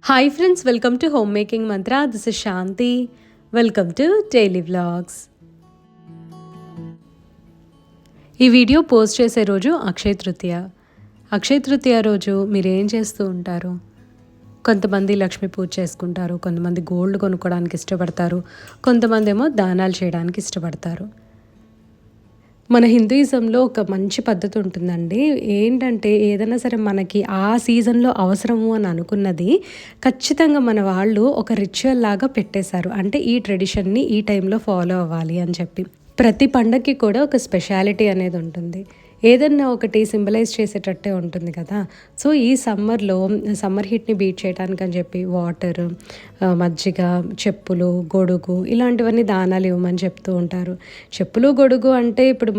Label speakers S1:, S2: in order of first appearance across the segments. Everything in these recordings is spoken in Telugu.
S1: Hi friends, welcome to Homemaking Mantra. This is Shanti. Welcome to Daily Vlogs. ఈ వీడియో పోస్ట్ చేసే రోజు అక్షయ తృతీయ. అక్షయ తృతీయ రోజు మీరు ఏం చేస్తూ ఉంటారు? కొంతమంది లక్ష్మీ పూజ చేసుకుంటారు, కొంతమంది గోల్డ్ కొనుక్కోవడానికి ఇష్టపడతారు, కొంతమంది ఏమో దానాలు చేయడానికి ఇష్టపడతారు. మన హిందూయిజంలో ఒక మంచి పద్ధతి ఉంటుందండి. ఏంటంటే ఏదైనా సరే మనకి ఆ సీజన్లో అవసరము అని అనుకున్నది ఖచ్చితంగా మన వాళ్ళు ఒక రిచువల్ లాగా పెట్టేశారు. అంటే ఈ ట్రెడిషన్ని ఈ టైంలో ఫాలో అవ్వాలి అని చెప్పి. ప్రతి పండగకి కూడా ఒక స్పెషాలిటీ అనేది ఉంటుంది. ఏదన్నా ఒకటి సింబలైజ్ చేసేటట్టే ఉంటుంది కదా. సో ఈ సమ్మర్ హీట్ని బీట్ చేయడానికి అని చెప్పి వాటర్, మజ్జిగ, చెప్పులు, గొడుగు ఇలాంటివన్నీ దానాలు ఇవ్వమని చెప్తూ ఉంటారు. చెప్పులు, గొడుగు అంటే ఇప్పుడు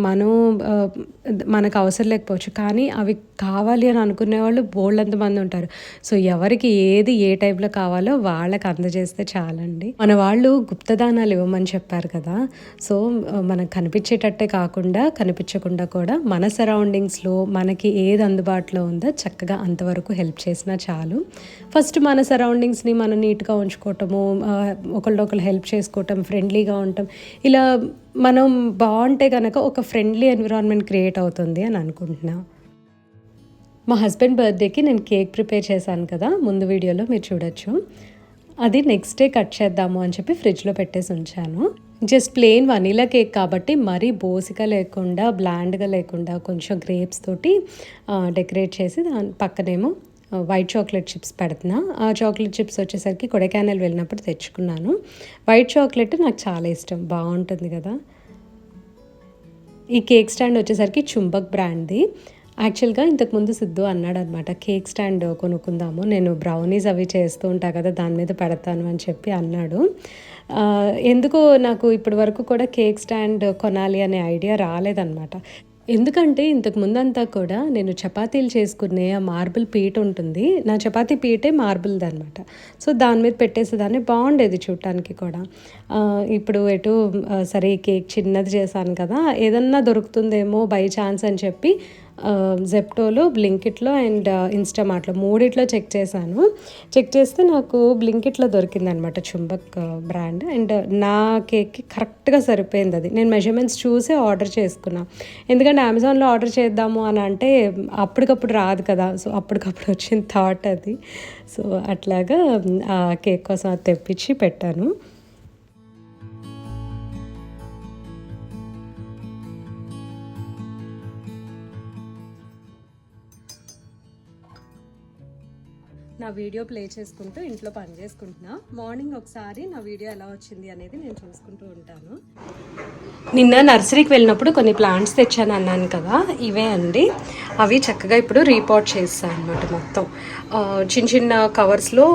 S1: మనకు అవసరం లేకపోవచ్చు, కానీ అవి కావాలి అని అనుకునే వాళ్ళు బోల్డంత మంది ఉంటారు. సో ఎవరికి ఏది ఏ టైంలో కావాలో వాళ్ళకి అందజేస్తే చాలండి. మన వాళ్ళు గుప్తదానాలు ఇవ్వమని చెప్పారు కదా. సో మనకు కనిపించేటట్టే కాకుండా కనిపించకుండా కూడా మన సరౌండింగ్స్లో మనకి ఏది అందుబాటులో ఉందో చక్కగా అంతవరకు హెల్ప్ చేసినా చాలు. ఫస్ట్ మన సరౌండింగ్స్ని మనం నీట్గా ఉంచుకోవటము, ఒకళ్ళొకళ్ళు హెల్ప్ చేసుకోవటం, ఫ్రెండ్లీగా ఉండటం, ఇలా మనం బాగుంటే కనుక ఒక ఫ్రెండ్లీ ఎన్విరాన్మెంట్ క్రియేట్ అవుతుంది అని అనుకుంటున్నా. మా హస్బెండ్ బర్త్డేకి నేను కేక్ ప్రిపేర్ చేశాను కదా, ముందు వీడియోలో మీరు చూడొచ్చు. అది నెక్స్ట్ డే కట్ చేద్దాము అని చెప్పి ఫ్రిడ్జ్లో పెట్టేసి ఉంచాను. జస్ట్ ప్లెయిన్ వనీలా కేక్ కాబట్టి మరీ బోసిగా లేకుండా, బ్లాండ్గా లేకుండా కొంచెం గ్రేప్స్ తోటి డెకరేట్ చేసి దాని పక్కనేమో వైట్ చాక్లెట్ చిప్స్ పెడుతున్నా. ఆ చాక్లెట్ చిప్స్ వచ్చేసరికి కొడైకెనాల్ వెళ్ళినప్పుడు తెచ్చుకున్నాను. వైట్ చాక్లెట్ నాకు చాలా ఇష్టం, బాగుంటుంది కదా. ఈ కేక్ స్టాండ్ వచ్చేసరికి చుంబక్ బ్రాండ్ది. యాక్చువల్గా ఇంతకుముందు సిద్ధు అన్నాడు అనమాట, కేక్ స్టాండ్ కొనుక్కుందాము, నేను బ్రౌనీస్ అవి చేస్తూ ఉంటా కదా, దాని మీద పెడతాను అని చెప్పి అన్నాడు. ఎందుకో నాకు ఇప్పటి వరకు కూడా కేక్ స్టాండ్ కొనాలి అనే ఐడియా రాలేదన్నమాట. ఎందుకంటే ఇంతకుముందు అంతా కూడా నేను చపాతీలు చేసుకునే ఆ మార్బుల్ పీట ఉంటుంది, నా చపాతీ పీటే మార్బుల్ది అనమాట. సో దాని మీద పెట్టేసేదాన్ని, బాగుండేది చూడటానికి కూడా. ఇప్పుడు సరే కేక్ చిన్నది చేశాను కదా, ఏదన్నా దొరుకుతుందేమో బై ఛాన్స్ అని చెప్పి జెప్టోలో, బ్లింకిట్లో అండ్ ఇన్స్టామార్ట్లో మూడిట్లో చెక్ చేశాను. చెక్ చేస్తే నాకు బ్లింకిట్లో దొరికిందనమాట చుంబక్ బ్రాండ్. అండ్ నా కేక్కి కరెక్ట్గా సరిపోయింది అది. నేను మెజర్మెంట్స్ చూసే ఆర్డర్ చేసుకున్నా, ఎందుకంటే అమెజాన్లో ఆర్డర్ చేద్దాము అని అంటే అప్పటికప్పుడు రాదు కదా. సో అప్పటికప్పుడు వచ్చిన థాట్ అది. సో అట్లాగా ఆ కేక్ కోసం అది తెప్పించి పెట్టాను. నా వీడియో ప్లే చేసుకుంటూ ఇంట్లో పని చేసుకుంటున్నా. మార్నింగ్ ఒకసారి నా వీడియో ఎలా వచ్చింది అనేది నేను చూసుకుంటూ ఉంటాను. నిన్న నర్సరీకి వెళ్ళినప్పుడు కొన్ని ప్లాంట్స్ తెచ్చాను అన్నాను కదా, ఇవే అండి. అవి చక్కగా ఇప్పుడు రీపాట్ చేస్తాను అనమాట. మొత్తం చిన్న చిన్న కవర్స్లో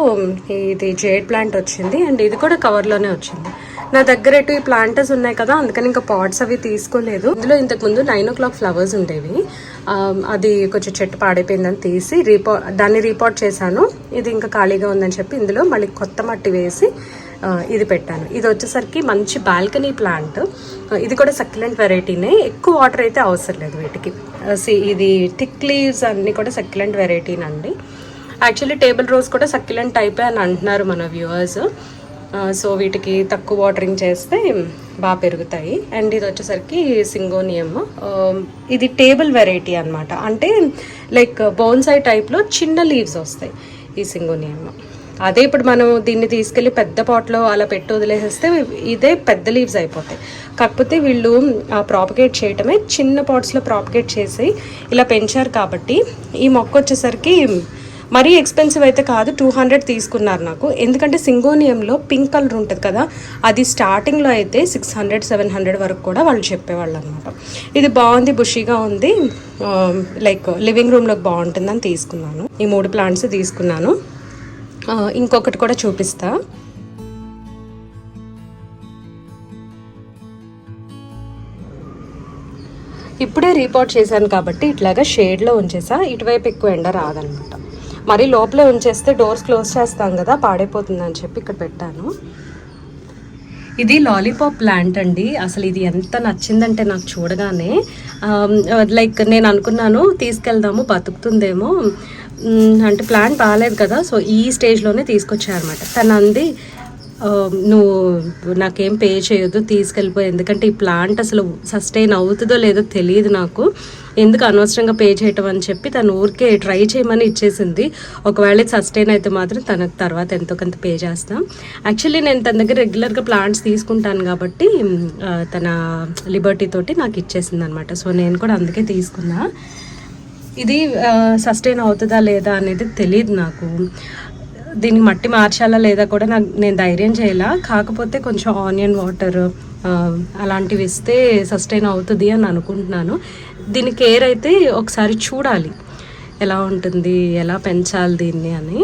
S1: ఇది జేడ్ ప్లాంట్ వచ్చింది, అండ్ ఇది కూడా కవర్లోనే వచ్చింది. నా దగ్గర ఈ ప్లాంటర్స్ ఉన్నాయి కదా, అందుకని ఇంకా పాట్స్ అవి తీసుకోలేదు. ఇందులో ఇంతకుముందు 9 o'clock ఫ్లవర్స్ ఉండేవి, అది కొంచెం చెట్టు పాడైపోయిందని తీసి దాన్ని రీపాట్ చేశాను. ఇది ఇంకా ఖాళీగా ఉందని చెప్పి ఇందులో మళ్ళీ కొత్త మట్టి వేసి ఇది పెట్టాను. ఇది వచ్చేసరికి మంచి బాల్కనీ ప్లాంట్. ఇది కూడా సక్యులెంట్ వెరైటీనే, ఎక్కువ వాటర్ అయితే అవసరం లేదు వీటికి. ఇది థిక్ లీవ్స్ అన్నీ కూడా సక్యులెంట్ వెరైటీనండి. యాక్చువల్లీ టేబుల్ రోజ్ కూడా సక్యులెంట్ టైపే అని అంటున్నారు మన వ్యూవర్స్. సో వీటికి తక్కువ వాటరింగ్ చేస్తే బాగా పెరుగుతాయి. అండ్ ఇది వచ్చేసరికి సింగోనియం. ఇది టేబుల్ వెరైటీ అనమాట, అంటే లైక్ బోన్సాయి టైప్లో చిన్న లీవ్స్ వస్తాయి ఈ సింగోనియం. అదే ఇప్పుడు మనం దీన్ని తీసుకెళ్ళి పెద్ద పాట్లో అలా పెట్టి వదిలేసేస్తే ఇదే పెద్ద లీవ్స్ అయిపోతాయి. కాకపోతే వీళ్ళు ప్రాపగేట్ చేయటమే చిన్న పాట్స్లో ప్రాపగేట్ చేసి ఇలా పెంచారు కాబట్టి ఈ మొక్క వచ్చేసరికి మరీ ఎక్స్పెన్సివ్ అయితే కాదు, 200 తీసుకున్నారు నాకు. ఎందుకంటే సింగోనియంలో పింక్ కలర్ ఉంటుంది కదా, అది స్టార్టింగ్లో అయితే 600-700 వరకు కూడా వాళ్ళు చెప్పేవాళ్ళు అనమాట. ఇది బాగుంది, బుషీగా ఉంది, లైక్ లివింగ్ రూమ్లోకి బాగుంటుందని తీసుకున్నాను. ఈ 3 ప్లాంట్స్ తీసుకున్నాను. ఇంకొకటి కూడా చూపిస్తా. ఇప్పుడే రీపాట్ చేశాను కాబట్టి ఇట్లాగా షేడ్లో ఉంచేసా, ఇటువైపు ఎక్కువ ఎండ రాదనమాట. మరి లోపలే ఉంచేస్తే డోర్స్ క్లోజ్ చేస్తాం కదా, పాడైపోతుందని చెప్పి ఇక్కడ పెట్టాను. ఇది లాలీపాప్ ప్లాంట్ అండి. అసలు ఇది ఎంత నచ్చిందంటే నాకు చూడగానే, లైక్ నేను అనుకున్నాను తీసుకెళ్దాము బతుకుతుందేమో, అంటే ప్లాంట్ బాగాలేదు కదా, సో ఈ స్టేజ్లోనే తీసుకొచ్చారనమాట. తను అంది నువ్వు నాకేం పే చేయొద్దు, తీసుకెళ్ళిపోయి, ఎందుకంటే ఈ ప్లాంట్ అసలు సస్టైన్ అవుతుందో లేదో తెలియదు నాకు, ఎందుకు అనవసరంగా పే చేయటం అని చెప్పి తను ఊరికే ట్రై చేయమని ఇచ్చేసింది. ఒకవేళ సస్టైన్ అయితే మాత్రం తనకు తర్వాత ఎంతో కొంత పే చేస్తాం. యాక్చువల్లీ నేను తన దగ్గర రెగ్యులర్గా ప్లాంట్స్ తీసుకుంటాను కాబట్టి తన లిబర్టీ తోటి నాకు ఇచ్చేసింది అనమాట. సో నేను కూడా అందుకే తీసుకున్నా. ఇది సస్టైన్ అవుతుందా లేదా అనేది తెలియదు నాకు, దీనికి మట్టి మార్చాలా లేదా కూడా నేను ధైర్యం చేయాల. కాకపోతే కొంచెం ఆనియన్ వాటర్ అలాంటివి ఇస్తే సస్టైన్ అవుతుంది అని అనుకుంటున్నాను. దీని కేర్ అయితే ఒకసారి చూడాలి ఎలా ఉంటుంది, ఎలా పెంచాలి దీన్ని అని.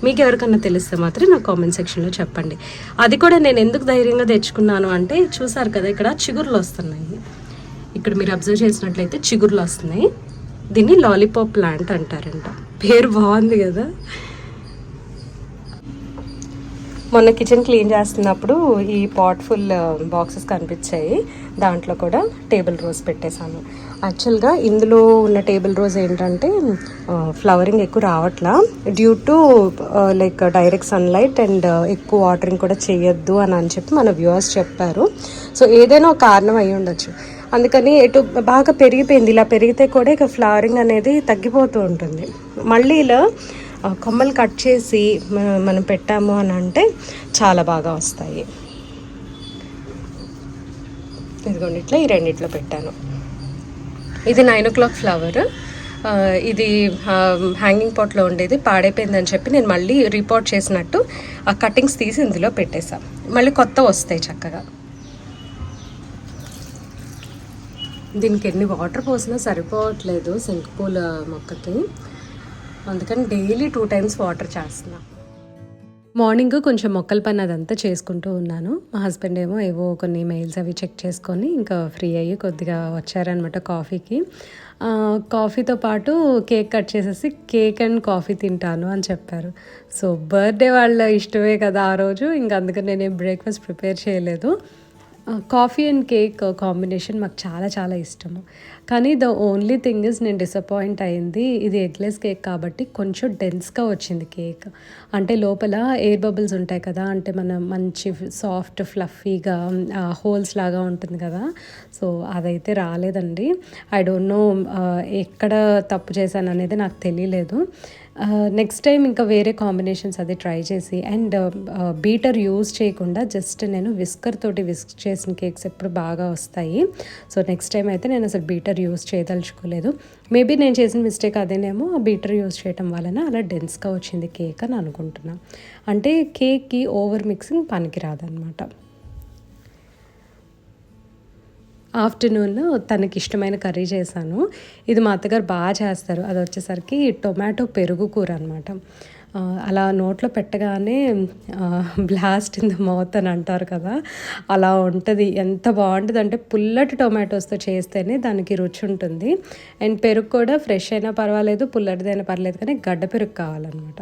S1: మీకు ఎవరికన్నా తెలిస్తే మాత్రం నాకు కామెంట్ సెక్షన్లో చెప్పండి. అది కూడా నేను ఎందుకు ధైర్యంగా తెచ్చుకున్నాను అంటే, చూసారు కదా ఇక్కడ చిగుర్లు వస్తున్నాయి, ఇక్కడ మీరు అబ్జర్వ్ చేసినట్లయితే చిగుర్లు వస్తున్నాయి. దీన్ని లాలీపాప్ ప్లాంట్ అంటారంట. పేరు బాగుంది కదా. మొన్న కిచెన్ క్లీన్ చేస్తున్నప్పుడు ఈ పాట్ ఫుల్ బాక్సెస్ కనిపించాయి, దాంట్లో కూడా టేబుల్ రోజ్ పెట్టేశాను. యాక్చువల్గా ఇందులో ఉన్న టేబుల్ రోజ్ ఏంటంటే ఫ్లవరింగ్ ఎక్కువ రావట్లా, due to like direct sunlight and ఎక్కువ వాటరింగ్ కూడా చేయొద్దు అని చెప్పి మన వ్యూవర్స్ చెప్పారు. సో ఏదైనా ఒక కారణం అయి ఉండొచ్చు, అందుకని ఎటు బాగా పెరిగిపోయింది. ఇలా పెరిగితే కూడా ఇక ఫ్లవరింగ్ అనేది తగ్గిపోతూ ఉంటుంది. మళ్ళీ ఇలా కొమ్మలు కట్ చేసి మనం పెట్టాము అని అంటే చాలా బాగా వస్తాయి. ఇదిగోండి ఇట్లా ఈ రెండిట్లో పెట్టాను. ఇది 9 o'clock ఫ్లవర్, ఇది హ్యాంగింగ్ పాట్లో ఉండేది, పాడైపోయిందని చెప్పి నేను మళ్ళీ రీపాట్ చేసినట్టు ఆ కటింగ్స్ తీసి ఇందులో పెట్టేసా. మళ్ళీ కొత్త వస్తాయి చక్కగా. దీనికి ఎన్ని వాటర్ పోసినా సరిపోవట్లేదు సింక్ పూల మొక్కకి, అందుకని డైలీ 2 times వాటర్ చేస్తున్నా. మార్నింగ్ కొంచెం మొక్కల పని అదంతా చేసుకుంటూ ఉన్నాను. మా హస్బెండ్ ఏమో ఏవో కొన్ని మెయిల్స్ అవి చెక్ చేసుకొని ఇంకా ఫ్రీ అయ్యి కొద్దిగా వచ్చారనమాట కాఫీకి. కాఫీతో పాటు కేక్ కట్ చేసేసి కేక్ అండ్ కాఫీ తింటాను అని చెప్పారు. సో బర్త్డే వాళ్ళ ఇష్టమే కదా ఆ రోజు, ఇంకా అందుకని నేనేం బ్రేక్ఫాస్ట్ ప్రిపేర్ చేయలేదు. కాఫీ అండ్ కేక్ కాంబినేషన్ మాకు చాలా చాలా ఇష్టము. కానీ ద ఓన్లీ థింగ్ ఇస్ నేను డిసప్పాయింట్ అయింది, ఇది ఎగ్లెస్ కేక్ కాబట్టి కొంచెం డెన్స్గా వచ్చింది కేక్. అంటే లోపల ఎయిర్ బబుల్స్ ఉంటాయి కదా, అంటే మన మంచి సాఫ్ట్ ఫ్లఫీగా హోల్స్ లాగా ఉంటుంది కదా, సో అదైతే రాలేదండి. ఐ డోంట్ నో ఎక్కడ తప్పు చేశాను అనేది నాకు తెలియలేదు. నెక్స్ట్ టైం ఇంకా వేరే కాంబినేషన్స్ అది ట్రై చేసి, అండ్ బీటర్ యూజ్ చేయకుండా జస్ట్ నేను విస్కర్ తోటి విస్క్ చేసిన కేక్స్ ఎప్పుడు బాగా వస్తాయి. సో నెక్స్ట్ టైం అయితే నేను అసలు బీటర్ యూజ్ చేయదలుచుకోలేదు. మేబీ నేను చేసిన మిస్టేక్ అదేనేమో, ఆ బీటర్ యూజ్ చేయడం వలన అలా డెన్స్గా వచ్చింది కేక్ అని అనుకుంటున్నాను. అంటే కేక్కి ఓవర్ మిక్సింగ్ పనికిరాదనమాట. ఆఫ్టర్నూన్ తనకి ఇష్టమైన కర్రీ చేశాను. ఇది మా అత్తగారు బాగా చేస్తారు. అది వచ్చేసరికి టొమాటో పెరుగు కూర అనమాట. అలా నోట్లో పెట్టగానే బ్లాస్ట్ ఇన్ ద మౌత్ అని అంటారు కదా, అలా ఉంటుంది. ఎంత బాగుంటుంది అంటే పుల్లటి టొమాటోస్తో చేస్తేనే దానికి రుచి ఉంటుంది. అండ్ పెరుగు కూడా ఫ్రెష్ అయినా పర్వాలేదు, పుల్లటిదైనా పర్లేదు, కానీ గడ్డ పెరుగు కావాలన్నమాట.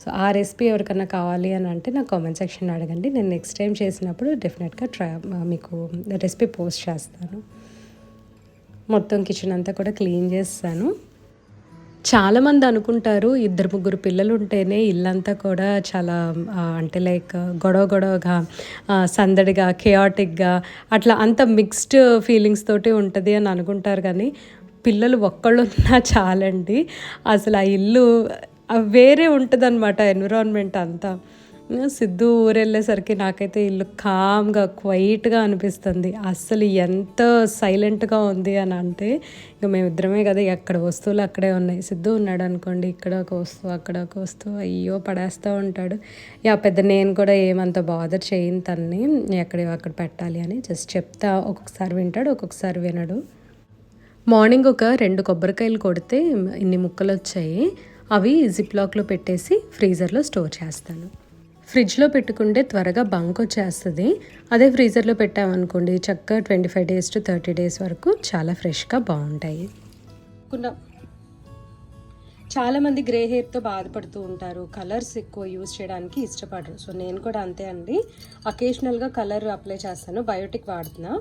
S1: సో ఆ రెసిపీ ఎవరికైనా కావాలి అని అంటే నాకు కామెంట్ సెక్షన్లో అడగండి. నేను నెక్స్ట్ టైం చేసినప్పుడు డెఫినెట్గా మీకు రెసిపీ పోస్ట్ చేస్తాను. మొత్తం కిచెన్ అంతా కూడా క్లీన్ చేస్తాను. చాలామంది అనుకుంటారు 2-3 పిల్లలు ఉంటేనే ఇల్లంతా కూడా చాలా అంటే లైక్ గొడవగా సందడిగా కేయాటిక్గా అట్లా అంత మిక్స్డ్ ఫీలింగ్స్ తోటి ఉంటుంది అని అనుకుంటారు. కానీ పిల్లలు ఒక్కళ్ళు ఉన్నా చాలండి, అసలు ఆ ఇల్లు వేరే ఉంటుంది అనమాట, ఎన్విరాన్మెంట్ అంతా. సిద్ధు ఊరెళ్ళేసరికి నాకైతే ఇల్లు కామ్గా క్వైట్గా అనిపిస్తుంది. అస్సలు ఎంత సైలెంట్గా ఉంది అని అంటే, ఇంకా మేమిద్దరమే కదా, ఎక్కడ వస్తువులు అక్కడే ఉన్నాయి. సిద్ధు ఉన్నాడు అనుకోండి, ఇక్కడ ఒక వస్తువు అక్కడ ఒక వస్తువు అయ్యో పడేస్తూ ఉంటాడు. పెద్ద నేను కూడా ఏమంత బాదర్ చేయను తన్ని, అక్కడ పెట్టాలి అని జస్ట్ చెప్తా. ఒక్కొక్కసారి వింటాడు, ఒక్కొక్కసారి వినడు. మార్నింగ్ ఒక 2 కొబ్బరికాయలు కొడితే ఇన్ని ముక్కలు వచ్చాయి. అవి జిప్లాక్లో పెట్టేసి ఫ్రీజర్లో స్టోర్ చేస్తాను. ఫ్రిడ్జ్లో పెట్టుకుంటే త్వరగా బంక్ వచ్చేస్తుంది. అదే ఫ్రీజర్లో పెట్టామనుకోండి చక్కగా 25 days to 30 days వరకు చాలా ఫ్రెష్గా బాగుంటాయి. చాలామంది గ్రే హెయిర్తో బాధపడుతూ ఉంటారు, కలర్స్ ఎక్కువ యూజ్ చేయడానికి ఇష్టపడరు. సో నేను కూడా అంతే అండి, అకేషనల్గా కలర్ అప్లై చేస్తాను, బయోటిక్ వాడుతున్నా.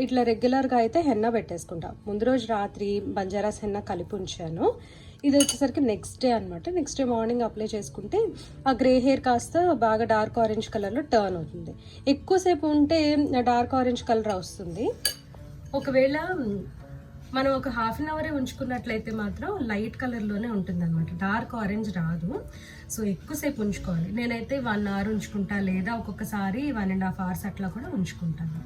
S1: ఇట్లా రెగ్యులర్గా అయితే హెన్నా పెట్టేసుకుంటా. ముందు రోజు రాత్రి బంజారాస్ హెన్నా కలిపి ఉంచాను. ఇది వచ్చేసరికి నెక్స్ట్ డే అనమాట. నెక్స్ట్ డే మార్నింగ్ అప్లై చేసుకుంటే ఆ గ్రే హెయిర్ కాస్త బాగా డార్క్ ఆరెంజ్ కలర్లో టర్న్ అవుతుంది. ఎక్కువసేపు ఉంటే డార్క్ ఆరెంజ్ కలర్ వస్తుంది. ఒకవేళ మనం ఒక హాఫ్ అన్ అవరే ఉంచుకున్నట్లయితే మాత్రం లైట్ కలర్లోనే ఉంటుంది అనమాట, డార్క్ ఆరెంజ్ రాదు. సో ఎక్కువసేపు ఉంచుకోవాలి. నేనైతే 1 అవర్ ఉంచుకుంటా, లేదా ఒక్కొక్కసారి 1.5 hours అట్లా కూడా ఉంచుకుంటాను.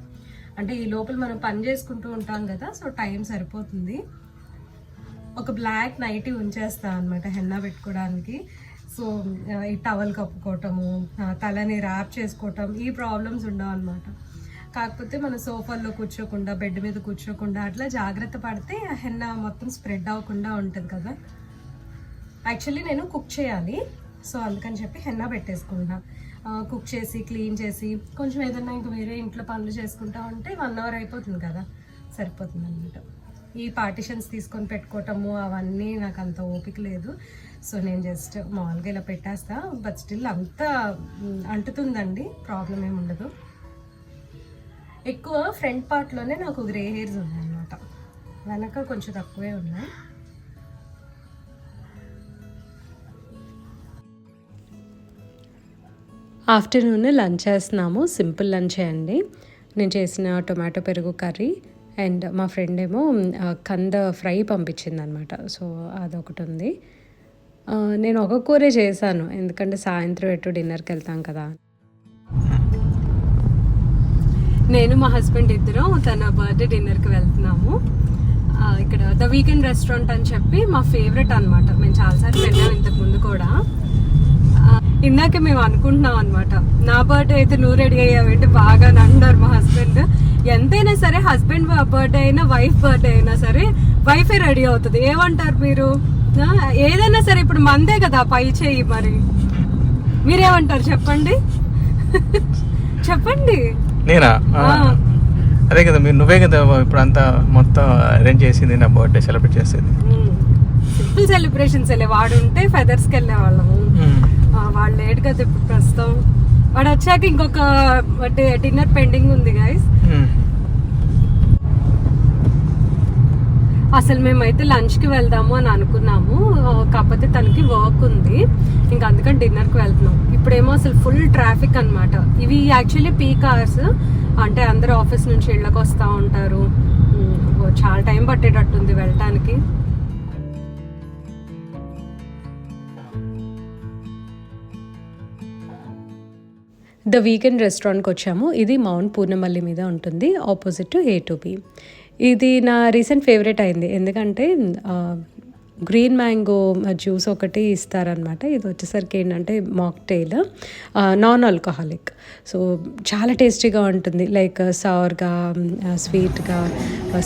S1: అంటే ఈ లోపల మనం పని చేసుకుంటూ ఉంటాం కదా, సో టైం సరిపోతుంది. ఒక బ్లాక్ నైటీ ఉంచేస్తాను అనమాట హెన్నా పెట్టుకోవడానికి. సో ఈ టవల్ కప్పుకోవటము, తలని ర్యాప్ చేసుకోవటం, ఈ ప్రాబ్లమ్స్ ఉండవు అనమాట. కాకపోతే మన సోఫాల్లో కూర్చోకుండా, బెడ్ మీద కూర్చోకుండా అట్లా జాగ్రత్త పడితే హెన్నా మొత్తం స్ప్రెడ్ అవ్వకుండా ఉంటుంది కదా. యాక్చువల్లీ నేను కుక్ చేయాలి, సో అందుకని చెప్పి హెన్నా పెట్టేసుకుంటా. కుక్ చేసి క్లీన్ చేసి కొంచెం ఏదన్నా ఇంకా వేరే ఇంట్లో పనులు చేసుకుంటా ఉంటే 1 hour అయిపోతుంది కదా, సరిపోతుంది అనమాట. ఈ పార్టిషన్స్ తీసుకొని పెట్టుకోవటము అవన్నీ నాకు అంత ఓపిక లేదు. సో నేను జస్ట్ మామూలుగా ఇలా పెట్టేస్తా. బట్ స్టిల్ అంతా అంటుతుందండి, ప్రాబ్లం ఏమి ఉండదు. ఎక్కువ ఫ్రంట్ పార్ట్లోనే నాకు గ్రే హెయిర్స్ ఉన్నాయన్నమాట, వెనక కొంచెం తక్కువే ఉన్నాయి. ఆఫ్టర్నూన్ లంచ్ చేస్తున్నాము. సింపుల్ లంచ్ అండి. నేను చేసిన టొమాటో పెరుగు కర్రీ అండ్ మా ఫ్రెండ్ ఏమో కంద ఫ్రై పంపించింది అనమాట. సో అదొకటి ఉంది. నేను ఒక కూరే చేశాను, ఎందుకంటే సాయంత్రం ఎటు డిన్నర్కి వెళ్తాం కదా. నేను మా హస్బెండ్ ఇద్దరం తన బర్త్డే డిన్నర్కి వెళ్తున్నాము. ఇక్కడ ద వీకెండ్ రెస్టారెంట్ అని చెప్పి మా ఫేవరెట్ అనమాట. మేము చాలాసార్లు వెళ్ళాము ఇంతకు ముందు కూడా. ఇందాక మేము అనుకుంటున్నాం అనమాట, నా బర్త్డే అయితే నువ్వు రెడీ అయ్యావేంటి బాగా అన్నారు మా హస్బెండ్. ఎంతైనా సరే హస్బెండ్ బర్త్డే అయినా వైఫ్ బర్త్డే అయినా సరే వైఫే రెడీ అవుతుంది. ఏమంటారు మీరు? ఏదైనా సరే ఇప్పుడు మందే కదా పై చేయి, మరి మీరేమంటారు చెప్పండి? చెప్పండి.
S2: నేనా? అదే కదా, నువ్వే కదా ఇప్పుడు అంతా మొత్తం అరేంజ్ చేసింది నా బర్త్డే సెలబ్రేట్ చేసేది.
S1: సింపుల్ సెలబ్రేషన్స్ వెళ్ళే వాడు ఉంటే ఫెదర్స్కి వెళ్ళే వాళ్ళము. వాళ్ళు లేట్ కదా ఇప్పుడు ప్రస్తుతం. వాడు వచ్చాక ఇంకొక డిన్నర్ పెండింగ్ ఉంది గైస్. అసలు మేమైతే లంచ్కి వెళ్దాము అని అనుకున్నాము, కాకపోతే తనకి వర్క్ ఉంది, ఇంకా అందుకని డిన్నర్కి వెళ్తున్నాం. ఇప్పుడేమో అసలు ఫుల్ ట్రాఫిక్ అనమాట. ఇవి యాక్చువల్లీ పీక్ అవర్స్, అంటే అందరూ ఆఫీస్ నుంచి ఇళ్ళకి వస్తూ ఉంటారు. చాలా టైం పట్టేటట్టుంది వెళ్ళటానికి. ద వీకెండ్ రెస్టారెంట్కి వచ్చాము. ఇది మౌంట్ పూర్ణమల్లి మీద ఉంటుంది, ఆపోజిట్ టు A2B. ఇది నా రీసెంట్ ఫేవరెట్ అయింది, ఎందుకంటే గ్రీన్ మ్యాంగో జ్యూస్ ఒకటి ఇస్తారనమాట. ఇది వచ్చేసరికి ఏంటంటే మాక్టైల్, నాన్ ఆల్కహాలిక్. సో చాలా టేస్టీగా ఉంటుంది, లైక్ సవర్గా, స్వీట్గా,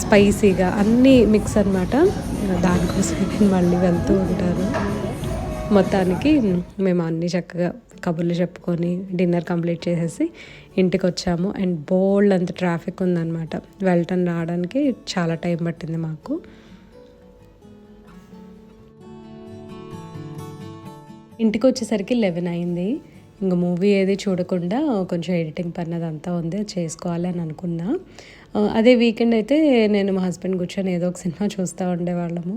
S1: స్పైసీగా అన్నీ మిక్స్ అనమాట. దానికోసం మళ్ళీ వెళ్తూ ఉంటారు. మొత్తానికి మేము అన్నీ చక్కగా కబుర్లు చెప్పుకొని డిన్నర్ కంప్లీట్ చేసేసి ఇంటికి వచ్చాము. అండ్ బోల్డ్ అంత ట్రాఫిక్ ఉందన్నమాట, వెళ్ళటం రావడానికి చాలా టైం పట్టింది మాకు. ఇంటికి వచ్చేసరికి 11 అయింది. ఇంకా మూవీ ఏది చూడకుండా కొంచెం ఎడిటింగ్ పని అదంతా ఉంది, చేసుకోవాలి అని అనుకున్నా. అదే వీకెండ్ అయితే నేను మా హస్బెండ్ కూర్చొని ఏదో ఒక సినిమా చూస్తూ ఉండేవాళ్ళము.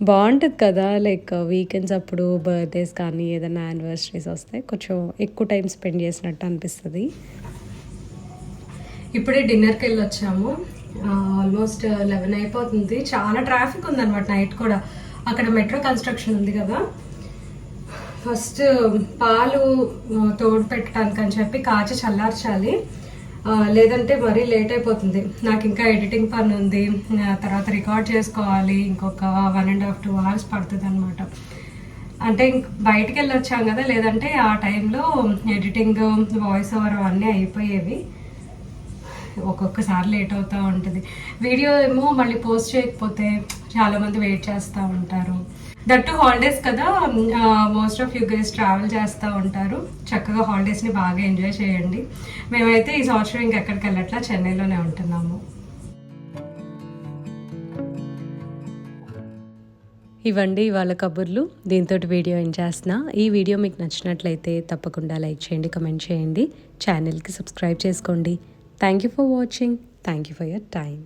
S1: బాగుంటుంది కదా, లైక్ వీకెండ్స్ అప్పుడు బర్త్డేస్ కానీ ఏదైనా యానివర్సరీస్ వస్తే కొంచెం ఎక్కువ టైం స్పెండ్ చేసినట్టు అనిపిస్తుంది. ఇప్పుడే డిన్నర్కి వెళ్ళి వచ్చాము. ఆల్మోస్ట్ 11 అయిపోతుంది. చాలా ట్రాఫిక్ ఉందన్నమాట నైట్ కూడా. అక్కడ మెట్రో కన్స్ట్రక్షన్ ఉంది కదా, ఫస్ట్ పాలు తోడు పెట్టడానికి అని చెప్పి కాచి చల్లార్చాలి, లేదంటే మరీ లేట్ అయిపోతుంది. నాకు ఇంకా ఎడిటింగ్ పని ఉంది, తర్వాత రికార్డ్ చేసుకోవాలి, ఇంకొక 1.5-2 hours పడుతుంది అనమాట. అంటే బయటికి వెళ్ళి వచ్చాం కదా, లేదంటే ఆ టైంలో ఎడిటింగ్, వాయిస్ ఓవర్ అవన్నీ అయిపోయేవి. ఒక్కొక్కసారి లేట్ అవుతూ ఉంటుంది. వీడియో ఏమో మళ్ళీ పోస్ట్ చేయకపోతే చాలామంది వెయిట్ చేస్తూ ఉంటారు. దట్టు హాలిడేస్ కదా, most of you guys travel చేస్తూ ఉంటారు. చక్కగా హాలిడేస్ని బాగా ఎంజాయ్ చేయండి. మేమైతే ఈ సంవత్సరం ఇంకెక్కడికి వెళ్ళట్లా, చెన్నైలోనే ఉంటున్నాము. ఇవ్వండి ఇవాళ కబుర్లు. దీంతో వీడియో ఎండ్ చేస్తున్నా. ఈ వీడియో మీకు నచ్చినట్లయితే తప్పకుండా లైక్ చేయండి, కమెంట్ చేయండి, ఛానల్కి సబ్స్క్రైబ్ చేసుకోండి. Thank you for watching. Thank you for your time.